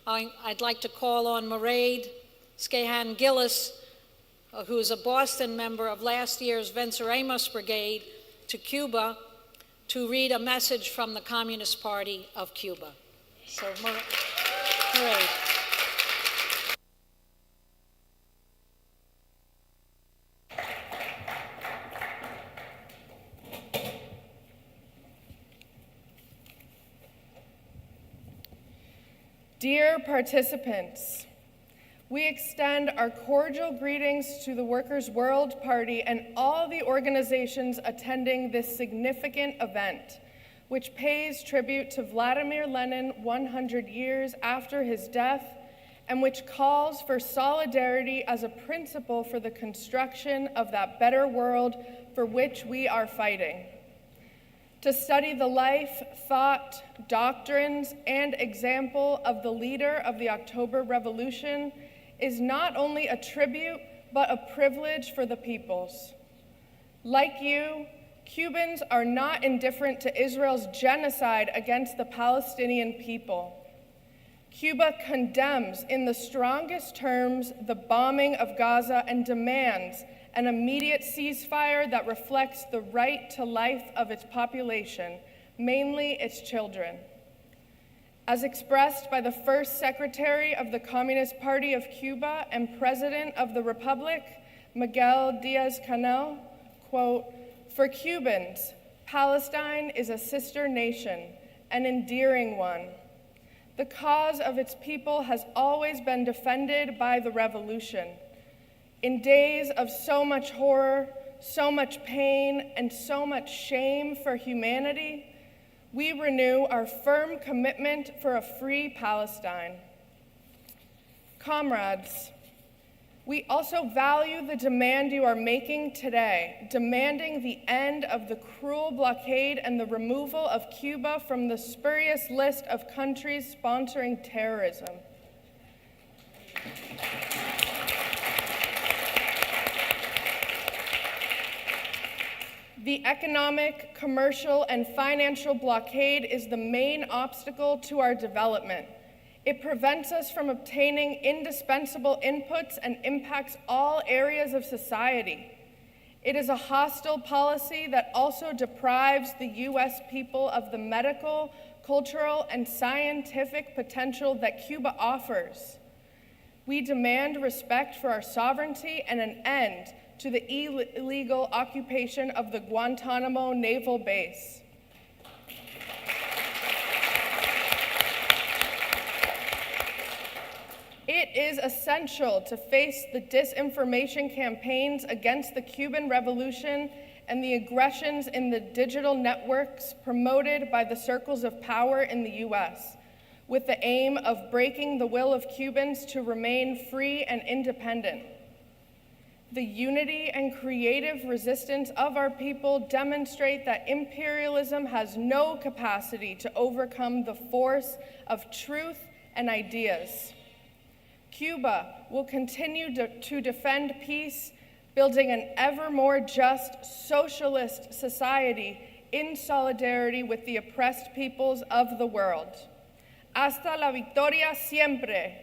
I'd like to call on Mairead Skehan Gillis, who is a Boston member of last year's Venceremos Brigade, to Cuba to read a message from the Communist Party of Cuba. So, Mairead. Dear participants, we extend our cordial greetings to the Workers' World Party and all the organizations attending this significant event, which pays tribute to Vladimir Lenin 100 years after his death, and which calls for solidarity as a principle for the construction of that better world for which we are fighting. To study the life, thought, doctrines, and example of the leader of the October Revolution is not only a tribute, but a privilege for the peoples. Like you, Cubans are not indifferent to Israel's genocide against the Palestinian people. Cuba condemns in the strongest terms the bombing of Gaza and demands an immediate ceasefire that reflects the right to life of its population, mainly its children. As expressed by the first Secretary of the Communist Party of Cuba and President of the Republic, Miguel Diaz-Canel, quote, "For Cubans, Palestine is a sister nation, an endearing one. The cause of its people has always been defended by the revolution. In days of so much horror, so much pain, and so much shame for humanity, we renew our firm commitment for a free Palestine. Comrades, we also value the demand you are making today, demanding the end of the cruel blockade and the removal of Cuba from the spurious list of countries sponsoring terrorism. The economic, commercial, and financial blockade is the main obstacle to our development. It prevents us from obtaining indispensable inputs and impacts all areas of society. It is a hostile policy that also deprives the U.S. people of the medical, cultural, and scientific potential that Cuba offers. We demand respect for our sovereignty and an end to the illegal occupation of the Guantanamo naval base. It is essential to face the disinformation campaigns against the Cuban Revolution and the aggressions in the digital networks promoted by the circles of power in the U.S., with the aim of breaking the will of Cubans to remain free and independent. The unity and creative resistance of our people demonstrate that imperialism has no capacity to overcome the force of truth and ideas. Cuba will continue to defend peace, building an ever more just socialist society in solidarity with the oppressed peoples of the world. Hasta la victoria siempre.